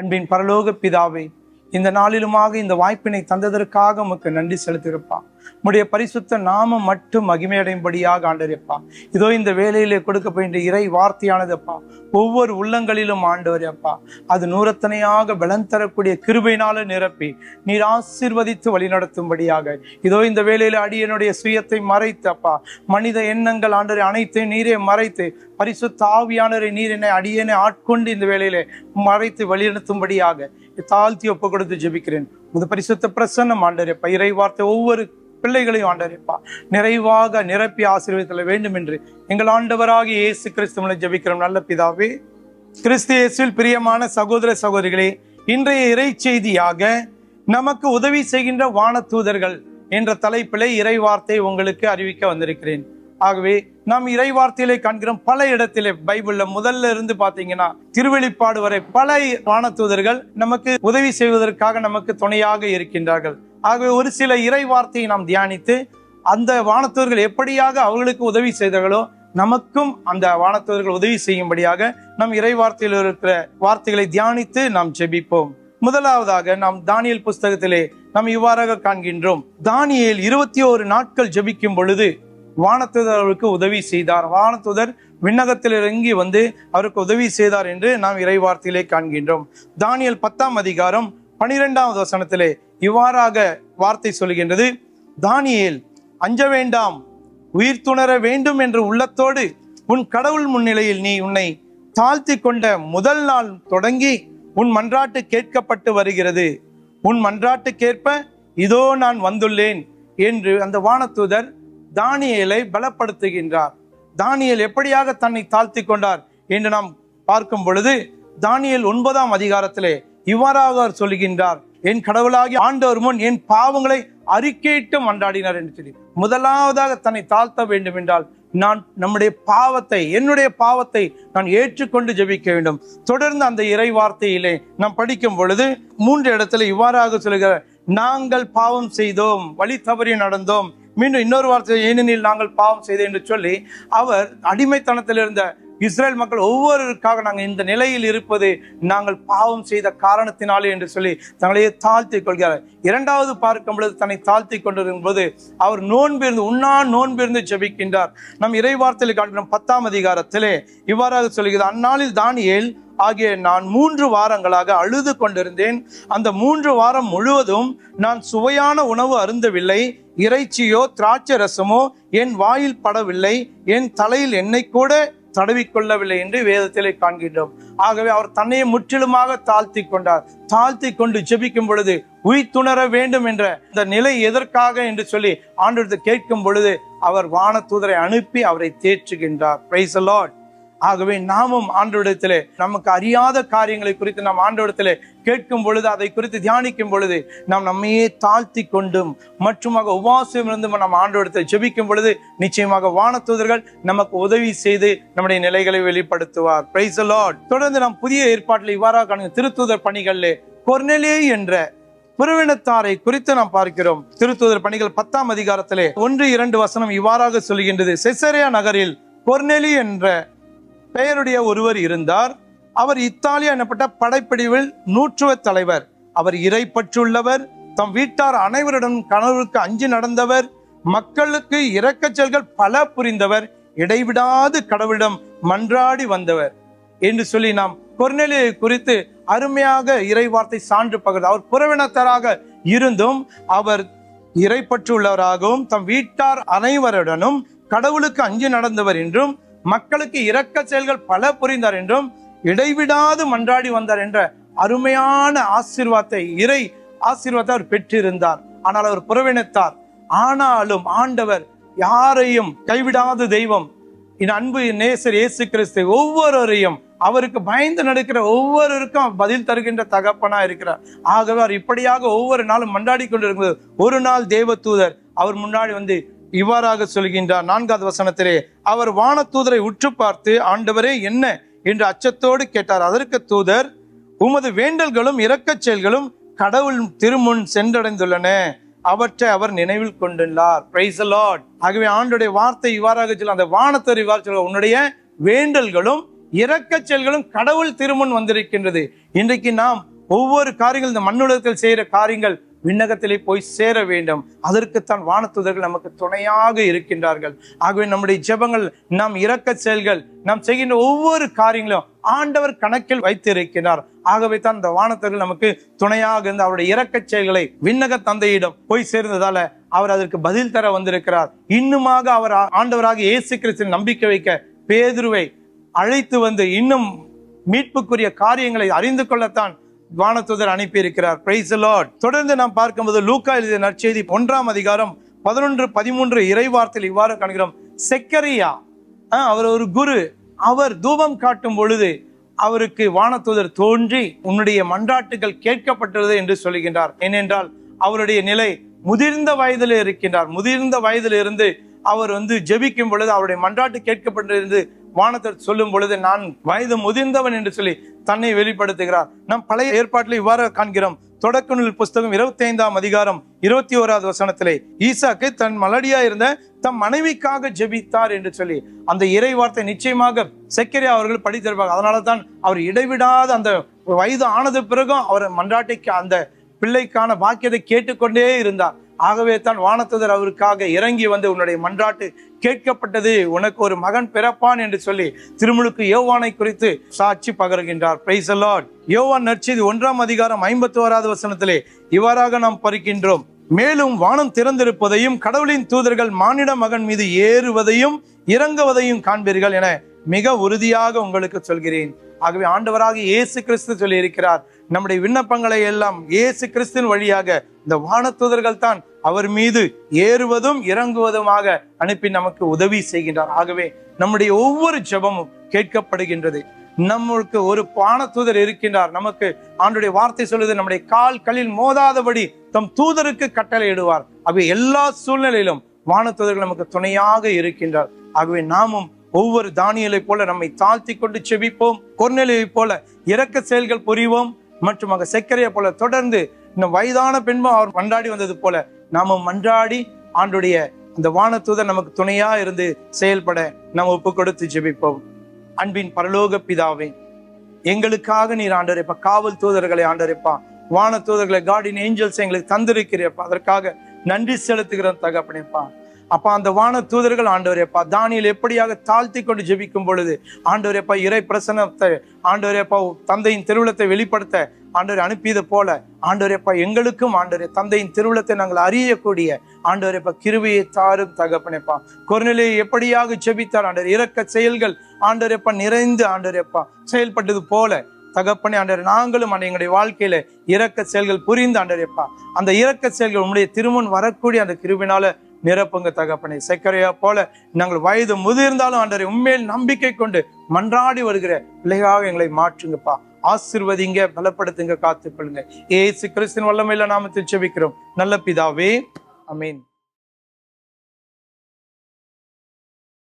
அன்பின் பரலோக பிதாவே, இந்த நாளிலுமாக இந்த வாய்ப்பினை தந்ததற்காக உமக்கு நன்றி செலுத்திருப்பா. உம்முடைய பரிசுத்த நாமம் மட்டும் மகிமையடையும்படியாக ஆண்டவரேப்பா, இதோ இந்த வேலையிலே கொடுக்கப்படுகின்ற இறை வார்த்தையானதப்பா ஒவ்வொரு உள்ளங்களிலும் ஆண்டவரேப்பா அது நூறத்தனையாக பலன் தரக்கூடிய கிருபையினால நிரப்பி நீர் ஆசீர்வதித்து வழிநடத்தும்படியாக இதோ இந்த வேலையில அடியனுடைய சுயத்தை மறைத்தப்பா, மனித எண்ணங்கள் ஆண்டவரை அனைத்தையும் நீரே மறைத்து பரிசுத்த ஆவியானவரை நீர் என்னை அடியனை ஆட்கொண்டு இந்த வேலையிலே மறைத்து வழிநடத்தும்படியாக தாழ்த்தி ஒப்பு கொடுத்து ஜெபிக்கிறேன். முத பரிசுத்த பிரசன்னம் ஆண்டவரேப்பா இறை வார்த்தை ஒவ்வொரு பிள்ளைகளையும் ஆண்டவரேப்பா நிறைவாக நிரப்பி ஆசீர்வதித்தல வேண்டும் என்று எங்கள் ஆண்டவராகிய இயேசு கிறிஸ்துவினை ஜெபிக்கிறோம் நல்ல பிதாவே. கிறிஸ்து இயேசுவில் பிரியமான சகோதர சகோதரிகளே, இன்றைய இறை செய்தியாக நமக்கு உதவி செய்கின்ற வானதூதர்கள் என்ற தலைப்பிலே இறை வார்த்தை உங்களுக்கு அறிவிக்க வந்திருக்கிறேன். ஆகவே நாம் இறை வார்த்தையிலே காண்கிறோம், பல இடத்திலே பைபிள்ல முதல்ல இருந்து பாத்தீங்கன்னா திருவெளிப்பாடு வரை பல வானதூதர்கள் நமக்கு உதவி செய்வதற்காக நமக்கு துணையாக இருக்கின்றார்கள். ஆகவே ஒரு சில இறை வார்த்தையை நாம் தியானித்து அந்த வானதூதர்கள் எப்படியாக அவர்களுக்கு உதவி செய்தார்களோ நமக்கும் அந்த வானதூதர்கள் உதவி செய்யும்படியாக நம் இறை வார்த்தையில் இருக்கிற வார்த்தைகளை தியானித்து நாம் ஜெபிப்போம். முதலாவதாக நாம் தானியேல் புஸ்தகத்திலே நாம் இவ்வாறாக காண்கின்றோம். தானியேல் 21 நாட்கள் ஜெபிக்கும் பொழுது வானதூதர் அவருக்கு உதவி செய்தார். வானதூதர் விண்ணகத்தில் இறங்கி வந்து அவருக்கு உதவி செய்தார் என்று நாம் இறை வார்த்தையிலே காண்கின்றோம். தானியேல் 10ஆம் அதிகாரம் 12வது வசனத்திலே இவ்வாறாக வார்த்தை சொல்கின்றது, தானியேல் அஞ்ச வேண்டாம், உயிர் துணர வேண்டும் என்ற உள்ளத்தோடு உன் கடவுள் முன்னிலையில் நீ உன்னை தாழ்த்தி கொண்ட முதல் நாள் தொடங்கி உன் மன்றாட்டு கேட்கப்பட்டு வருகிறது. உன் மன்றாட்டுக்கேற்ப இதோ நான் வந்துள்ளேன் என்று அந்த வானதூதர் தானியேலை பலப்படுத்துகின்றார். தானியேல் எப்படியாக தன்னை தாழ்த்தி கொண்டார் என்று நாம் பார்க்கும் பொழுது தானியேல் 9ஆம் அதிகாரத்திலே இவ்வாறாக அவர் சொல்கின்றார், என் கடவுளாகி ஆண்டவர் முன் என் பாவங்களை அறிக்கையிட்டு மன்றாடினார் என்று சொல்லி முதலாவதாக தன்னை தாழ்த்த வேண்டும் என்றால் நான் நம்முடைய பாவத்தை, என்னுடைய பாவத்தை நான் ஏற்றுக்கொண்டு ஜெபிக்க வேண்டும். தொடர்ந்து அந்த இறை வார்த்தையிலே நாம் படிக்கும் பொழுது 3 இடத்துல இவ்வாறாக சொல்கிற, நாங்கள் பாவம் செய்தோம், வழி தவறி நடந்தோம். மீண்டும் இன்னொரு வார்த்தை, ஏனெனில் நாங்கள் பாவம் செய்தோம் என்று சொல்லி அவர் அடிமைத்தனத்தில் இருந்த இஸ்ரேல் மக்கள் ஒவ்வொருவருக்காக நாங்கள் இந்த நிலையில் இருப்பது நாங்கள் பாவம் செய்த காரணத்தினாலே என்று சொல்லி தங்களையே தாழ்த்தி கொள்கிறார். இரண்டாவது பார்க்கும் பொழுது தன்னை தாழ்த்தி கொண்டிருக்கும் போது அவர் நோன்பிருந்து நோன்பிருந்து ஜெபிக்கின்றார். நம் இறை வார்த்தையில் காண்கிறோம் 10ஆம் அதிகாரத்திலே இவ்வாறாக சொல்கிறது, அந்நாளில் தானியேல் ஆகிய நான் 3 வாரங்களாக அழுது கொண்டிருந்தேன். அந்த 3 வாரம் முழுவதும் நான் சுவையான உணவு அருந்தவில்லை, இறைச்சியோ திராட்சை ரசமோ என் வாயில் படவில்லை, என் தலையில் எண்ணெய் கூட தடவிக்கொள்ளவில்லை என்று வேதத்திலே காண்கின்றோம். ஆகவே அவர் தன்னையை முற்றிலுமாக தாழ்த்தி கொண்டார். தாழ்த்தி கொண்டு ஜெபிக்கும் பொழுது உயிர் துணர வேண்டும் என்ற இந்த நிலை எதற்காக என்று சொல்லி ஆண்டவரிடத்தில் கேட்கும் பொழுது அவர் வானதூதரை அனுப்பி அவரை தேற்றுகின்றார். Price the Lord. ஆகவே நாமும் ஆண்டவரிடத்திலே நமக்கு அறியாத காரியங்களை குறித்து நாம் ஆண்டவரிடத்திலே கேட்கும் பொழுது, அதை குறித்து தியானிக்கும் பொழுது நாம் நம்மையே தாழ்த்தி கொண்டும் மற்றுமாக உபவாசம் இருந்து நாம் ஆண்டவரிடத்தில் ஜெபிக்கும் பொழுது நிச்சயமாக வானதூதர்கள் நமக்கு உதவி செய்து நம்முடைய நிலைகளை வெளிப்படுத்துவார். Praise the Lord. தொடர்ந்து நாம் புதிய ஏற்பாட்டில் இவ்வாறாக காணுங்க திருத்தூதர் பணிகளிலே கொர்நேலியே என்ற புறவினத்தாரை குறித்து நாம் பார்க்கிறோம். திருத்தூதர் பணிகள் 10ஆம் அதிகாரத்திலே 1-2 வசனம் இவ்வாறாக சொல்கின்றது, செசரியா நகரில் கொர்நேலி என்ற பெயருடைய ஒருவர் இருந்தார். அவர் இத்தாலியா எனப்பட்ட படைப்பிரிவில் 100 தலைவர். அவர் இறைப்பற்றுள்ளவர், தம் வீட்டார் அனைவருடன் கணவருக்கு அஞ்சி நடந்தவர், மக்களுக்கு இரக்கச் செயல்கள் பல புரிந்தவர், இடைவிடாது கடவுளிடம் மன்றாடி வந்தவர் என்று சொல்லி நாம் கொர்நேலியை குறித்து அருமையாக இறை வார்த்தை சான்று பகிர்ந்து, அவர் புறவினத்தராக இருந்தும் அவர் இறைப்பற்றுள்ளவராகவும் தம் வீட்டார் அனைவருடனும் கடவுளுக்கு அஞ்சி நடந்தவர் என்றும் மக்களுக்கு இரக்க செயல்கள் பல புரிந்தார் என்றும் இடைவிடாது மன்றாடி வந்தார் என்ற அருமையான ஆசீர்வாதத்தை, இறை ஆசீர்வாதத்தை அவர் பெற்றிருந்தார். ஆனால் அவர் புறவினத்தார். ஆனாலும் ஆண்டவர் யாரையும் கைவிடாத தெய்வம். என் அன்பு நேசர் இயேசு கிறிஸ்து ஒவ்வொருவரையும் அவருக்கு பயந்து நடக்கிற ஒவ்வொருவருக்கும் பதில் தருகின்ற தகப்பனா இருக்கிறார். ஆகவே அவர் இப்படியாக ஒவ்வொரு நாளும் மன்றாடி கொண்டிருக்கிறது. ஒரு நாள் தேவதூதர் அவர் முன்னாடி வந்து இவ்வாறாக சொல்கின்றார். 4வது வசனத்திலே அவர் வானதூதரை உற்று பார்த்து, ஆண்டவரே என்ன என்று அச்சத்தோடு கேட்டார். அதற்கு தூதர், உமது வேண்டல்களும் இரக்கச் செயல்களும் கடவுள் திருமுன் சென்றடைந்துள்ளன, அவற்றை அவர் நினைவில் கொண்டுள்ளார். Price the Lord. ஆகவே ஆண்டவருடைய வார்த்தை இவ்வாறாக சொல்ல, அந்த வானதூதர் இவ்வாறு சொல்ல, உன்னுடைய வேண்டல்களும் இரக்கச் செயல்களும் கடவுள் திருமுன் வந்திருக்கின்றது. இன்றைக்கு நாம் ஒவ்வொரு காரியங்கள் இந்த மண்ணுலகத்தில் செய்கிற காரியங்கள் விண்ணகத்திலே போய் சேர வேண்டும். அதற்குத்தான் வானதூதர்கள் நமக்கு துணையாக இருக்கின்றார்கள். ஆகவே நம்முடைய ஜெபங்கள், நாம் இரக்க செயல்கள், நாம் செய்கின்ற ஒவ்வொரு காரியங்களும் ஆண்டவர் கணக்கில் வைத்திருக்கிறார். ஆகவே தான் இந்த வானதூதர்கள் நமக்கு துணையாக இருந்து அவருடைய இரக்க செயல்களை விண்ணக தந்தையிடம் போய் சேர்ந்ததால அவர் அதற்கு பதில் தர வந்திருக்கிறார். இன்னுமாக அவர் ஆண்டவராக இயேசு கிறிஸ்துவின் நம்பிக்கை வைக்க பேதுருவை அழைத்து வந்து இன்னும் மீட்புக்குரிய காரியங்களை அறிந்து கொள்ளத்தான் வானதூதர் அனுப்பி இருக்கிறார். Price the Lord. தொடர்ந்து நாம் பார்க்கும்போது லூக்கா எழுதிய நற்செய்தி 1ஆம் அதிகாரம் 11-13 இறைவார்த்தையில் இவ்வாறு காண்கிறோம். செக்கரியா அவர் ஒரு குரு. அவர் தூபம் காட்டும் பொழுது அவருக்கு வானதூதர் தோன்றி உன்னுடைய மன்றாட்டுகள் கேட்கப்பட்டது என்று சொல்லுகின்றார். ஏனென்றால் அவருடைய நிலை முதிர்ந்த வயதில் இருக்கின்றார். முதிர்ந்த வயதில் இருந்து அவர் ஜெபிக்கும் பொழுது அவருடைய மன்றாட்டு கேட்கப்பட்டிருந்து வானதூதர் சொல்லும் பொழுது நான் வயது முதிர்ந்தவன் என்று சொல்லி தன்னை வெளிப்படுத்துகிறார். நாம் பழைய ஏற்பாட்டில் இவ்வாறு காண்கிறோம். தொடக்க நூல் புஸ்தகம் 25ஆம் அதிகாரம் 21வது வசனத்திலே ஈசாக்கு தன் மலடியா இருந்த தம் மனைவிக்காக ஜெபித்தார் என்று சொல்லி அந்த இறை வார்த்தை நிச்சயமாக செக்கரியா அவர்கள் படித்திருப்பாங்க. அதனால தான் அவர் இடைவிடாத அந்த வயது ஆனது பிறகும் அவர் மன்றாட்டைக்கு அந்த பிள்ளைக்கான பாக்கியத்தை கேட்டுக்கொண்டே இருந்தார். ஆகவே தான் வானதூதர் அவருக்காக இறங்கி வந்து உன்னுடைய மன்றாட்டு கேட்கப்பட்டது, உனக்கு ஒரு மகன் பிறப்பான் என்று சொல்லி திருமுழுக்கு யோவானை குறித்து சாட்சி பகர்கின்றார். Price the Lord. யோவான் நற்செய்தி 1ஆம் அதிகாரம் 51வது வசனத்திலே இவ்வாறாக நாம் படிக்கின்றோம். மேலும் வானம் திறந்திருப்பதையும் கடவுளின் தூதர்கள் மானிட மகன் மீது ஏறுவதையும் இறங்குவதையும் காண்பீர்கள் என மிக உறுதியாக உங்களுக்கு சொல்கிறேன். ஆகவே ஆண்டவராக இயேசு கிறிஸ்து சொல்லி இருக்கிறார், நம்முடைய விண்ணப்பங்களை எல்லாம் இயேசு கிறிஸ்துவின் வழியாக இந்த வானதூதர்கள் தான் அவர் மீது ஏறுவதும் இறங்குவதுமாக அனுப்பி நமக்கு உதவி செய்கின்றார். ஆகவே நம்முடைய ஒவ்வொரு ஜெபமும் கேட்கப்படுகின்றது. நமக்கு ஒரு வானதூதர் இருக்கின்றார். நமக்கு ஆண்டுடைய வார்த்தை சொல்லுது, நம்முடைய கால்களில் மோதாதபடி தம் தூதருக்கு கட்டளையிடுவார். ஆகவே எல்லா சூழ்நிலையிலும் வானதூதர்கள் நமக்கு துணையாக இருக்கின்றார். ஆகவே நாமும் ஒவ்வொரு தானியலை போல நம்மை தாழ்த்தி கொண்டு செபிப்போம். கொர்நேலியை போல இரக்க செயல்கள் புரிவோம். மற்றும் செக்கரியா போல தொடர்ந்து இன்னும் வயதான பெண்ணும் அவர் மன்றாடி வந்தது போல நாமும் மன்றாடி ஆண்டுடைய அந்த வானதூதர் நமக்கு துணையா இருந்து செயல்பட நாம் ஒப்பு கொடுத்து ஜெபிப்போம். அன்பின் பரலோக பிதாவே, எங்களுக்காக நீர் ஆண்டவரேப்பா காவல் தூதர்களை ஆண்டவரேப்பா வானதூதர்களை கார்டியன் ஏஞ்சல்ஸ் எங்களுக்கு தந்திருக்கிறப்பா, அதற்காக நன்றி செலுத்துகிறோம் தகப்பனேப்பா. அப்பா அந்த வான தூதர்கள் ஆண்டவரேப்பா தானியேல் எப்படியாக தாழ்த்தி கொண்டு ஜெபிக்கும் பொழுது ஆண்டவரேப்பா இறை பிரசன்னத்தை ஆண்டவரேப்பா தந்தையின் திருவுளத்தை வெளிப்படுத்த ஆண்டவரை அனுப்பியது போல ஆண்டவரேப்பா எங்களுக்கும் ஆண்டவரே தந்தையின் திருவுளத்தை நாங்கள் அறியக்கூடிய ஆண்டவரேப்பா கிருபையை தாரும் தகப்பனேப்பா. கொர்நேலியை எப்படியாக ஜெபித்தார் ஆண்டவர் இரக்க செயல்கள் ஆண்டவரேப்பா நிறைந்து ஆண்டவரேப்பா செயல்பட்டது போல தகப்பனே ஆண்டவரே நாங்களும் எங்களுடைய வாழ்க்கையில இரக்க செயல்கள் புரிந்து ஆண்டவரேப்பா அந்த இரக்க செயல்கள் உங்களுடைய திருமுன் வரக்கூடிய அந்த கிருபையினால நிரப்புங்க தகப்பனே. செக்கரியா போல நாங்கள் வயது முதிர்ந்தாலும் ஆண்டவரே உண்மையில் நம்பிக்கை கொண்டு மன்றாடி வருகிற பிள்ளையாக எங்களை மாற்றுங்கப்பா. ஆசீர்வதிங்க, பலப்படுத்துங்க, காத்துக்கொள்ளுங்க. இயேசு கிறிஸ்துவின் வல்லமையுள்ள நாமத்தில் ஜெபிக்கிறோம் நல்ல பிதாவே, ஆமென்.